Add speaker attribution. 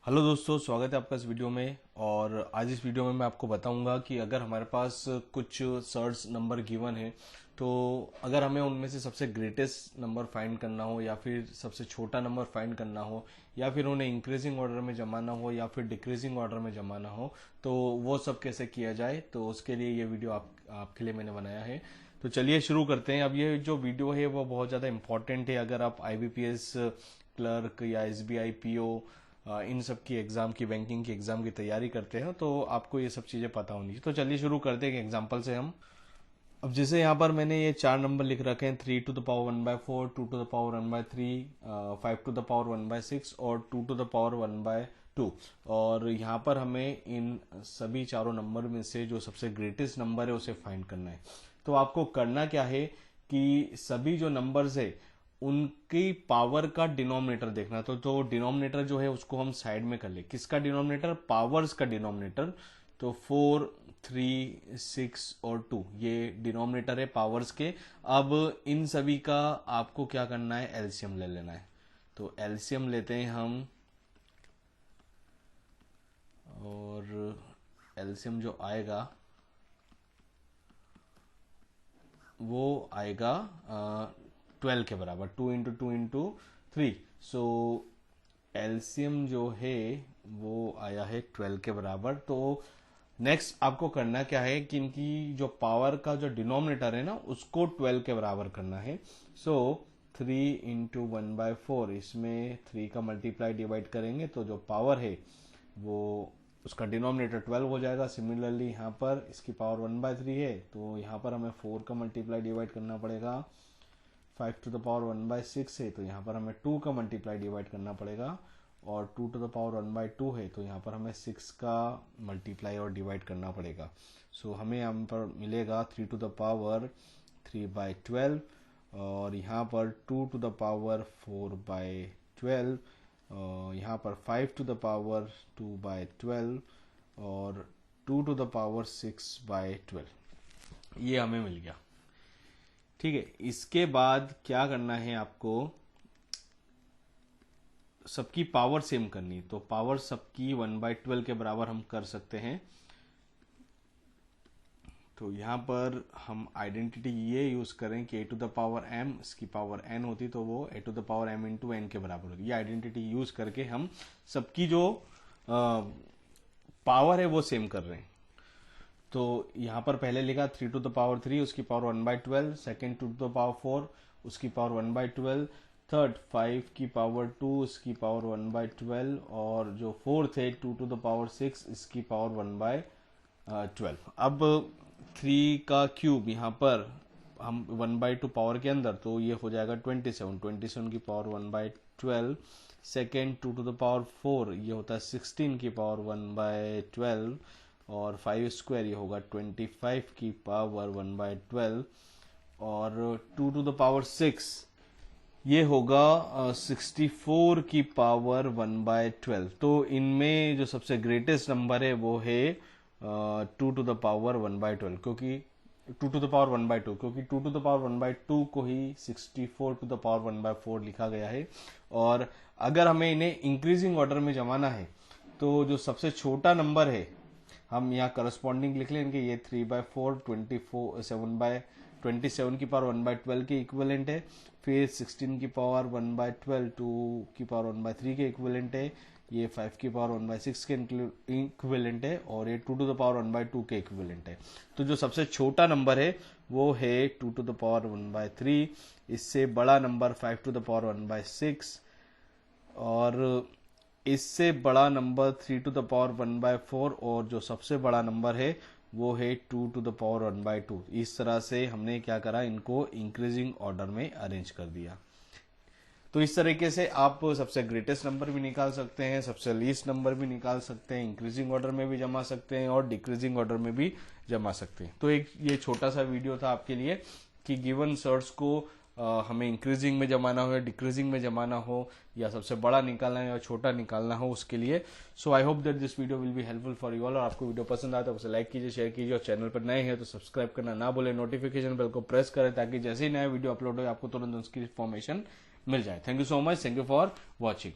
Speaker 1: Hello दोस्तों, स्वागत है आपका इस वीडियो में। और आज इस वीडियो में मैं आपको बताऊंगा कि अगर हमारे पास कुछ सर्च नंबर गिवन है तो अगर हमें उनमें से सबसे ग्रेटेस्ट नंबर फाइंड करना हो या फिर सबसे छोटा नंबर फाइंड करना हो या फिर उन्हें इंक्रीजिंग ऑर्डर में जमाना हो या फिर डिक्रीजिंग ऑर्डर में जमाना हो तो वो सब कैसे किया जाए, तो उसके लिए ये वीडियो आपके लिए मैंने बनाया है। तो चलिए शुरू करते हैं। अब ये जो वीडियो है वो बहुत ज़्यादा इंपॉर्टेंट है। अगर आप आईबीपीएस क्लर्क या एसबीआई पीओ इन सब की एग्जाम की, बैंकिंग की एग्जाम की तैयारी करते हैं तो आपको ये सब चीज़ें पता होनी चाहिए। तो चलिए शुरू करते हैं एक एग्जाम्पल से हम। अब जैसे यहाँ पर मैंने ये चार नंबर लिख रखे हैं, 3 to the power 1/4, 2 to the power 1/3, 5 to the power 1/6 और 2 to the power 1/2। और यहाँ पर हमें इन सभी चारों नंबर में से जो सबसे ग्रेटेस्ट नंबर है उसे फाइंड करना है। तो आपको करना क्या है कि सभी जो नंबर्स है उनकी पावर का डिनोमिनेटर देखना। तो डिनोमिनेटर जो है उसको हम साइड में कर ले। किसका डिनोमिनेटर? पावर्स का डिनोमिनेटर। तो 4, 3, 6 और 2 ये डिनोमिनेटर है पावर्स के। अब इन सभी का आपको क्या करना है? एलसीएम ले लेना है। तो एलसीएम लेते हैं हम, और एलसीएम जो आएगा वो आएगा 12 के बराबर, 2 into 2 into 3। सो एलसीएम जो है वो आया है 12 के बराबर। तो नेक्स्ट आपको करना क्या है कि इनकी जो पावर का जो डिनोमिनेटर है ना उसको 12 के बराबर करना है। सो 3 into 1/4, इसमें 3 का मल्टीप्लाई डिवाइड करेंगे तो जो पावर है वो उसका डिनोमिनेटर 12 हो जाएगा। सिमिलरली यहाँ पर इसकी पावर 1/3 है तो यहाँ पर हमें 4 का मल्टीप्लाई डिवाइड करना पड़ेगा। 5 to the power 1/6 है तो यहाँ पर हमें 2 का मल्टीप्लाई डिवाइड करना पड़ेगा। और 2 to the power 1/2 है तो यहाँ पर हमें 6 का मल्टीप्लाई और डिवाइड करना पड़ेगा। सो हमें यहाँ पर मिलेगा 3 to the power 3/12 और यहाँ पर 2 to the power 4/12 और यहाँ पर 5 to the power 2/12 और 2 to the power 6/12। ये हमें मिल गया। ठीक है, इसके बाद क्या करना है आपको? सबकी पावर सेम करनी। तो पावर सबकी 1/12 के बराबर हम कर सकते हैं। तो यहाँ पर हम आइडेंटिटी ये यूज करें कि a⁴m, इसकी पावर n होती तो वो a⁴m into n के बराबर होती। ये आइडेंटिटी यूज करके हम सबकी जो पावर है वो सेम कर रहे हैं। तो यहाँ पर पहले लिखा 3 to the power 3, उसकी power 1/12, second 2 to the power 4, उसकी पावर 1/12, थर्ड 5 की पावर 2, इसकी पावर 1/12 और जो फोर्थ है 2 to the power 6, इसकी पावर 1/12। अब 3 का क्यूब यहाँ पर हम 1/2 पावर के अंदर तो ये हो जाएगा 27 की power 1/12। Second 2 to the power 4 ये होता है 16 की पावर 1/12 और 5 स्क्वायर ये होगा 25 की पावर 1/12 और 2 to the power 6 ये होगा 64 की पावर 1/12। तो इनमें जो सबसे ग्रेटेस्ट नंबर है वो है 2 to the power 1/12, क्योंकि 2 to the power 1/2, क्योंकि 2 to the power 1/2 को ही 64 to the power 1/4 लिखा गया है। और अगर हमें इन्हें इंक्रीजिंग ऑर्डर में जमाना है तो जो सबसे छोटा नंबर है हम यहाँ करस्पॉन्डिंग लिख लेंगे। ये 3/4 27 की पावर 1/12 के इक्विवेलेंट है। फिर 16 की पावर 1/12 2 की पावर 1/3 के इक्विवेलेंट है। ये 5 की पावर 1/6 के इक्विवेलेंट है और ये 2 to the power 1/2 के इक्विवेलेंट है। तो जो सबसे छोटा नंबर है वो है 2 to the power 1/3। इससे बड़ा नंबर 5 to the power 1/6 और इससे बड़ा नंबर 3 to the power 1/4 और जो सबसे बड़ा नंबर है वो है 2 to the power 1/2। इस तरह से हमने क्या करा, इनको इंक्रीजिंग ऑर्डर में अरेंज कर दिया। तो इस तरीके से आप सबसे ग्रेटेस्ट नंबर भी निकाल सकते हैं, सबसे लीस्ट नंबर भी निकाल सकते हैं, इंक्रीजिंग ऑर्डर में भी जमा सकते हैं और डिक्रीजिंग ऑर्डर में भी जमा सकते हैं। तो एक ये छोटा सा वीडियो था आपके लिए कि गिवन सर्ट्स को हमें इंक्रीजिंग में जमाना हो या डिक्रीजिंग में जमाना हो या सबसे बड़ा निकालना है या छोटा निकालना हो उसके लिए। So I hope that this video will be helpful for you all. और आपको वीडियो पसंद आए तो उसे लाइक कीजिए, शेयर कीजिए और चैनल पर नए हैं तो सब्सक्राइब करना ना भूलें। नोटिफिकेशन बेल को प्रेस करें ताकि जैसे ही नया वीडियो अपलोड हो आपको तुरंत उसकी इन्फॉर्मेशन मिल जाए। Thank you so much. Thank you for watching.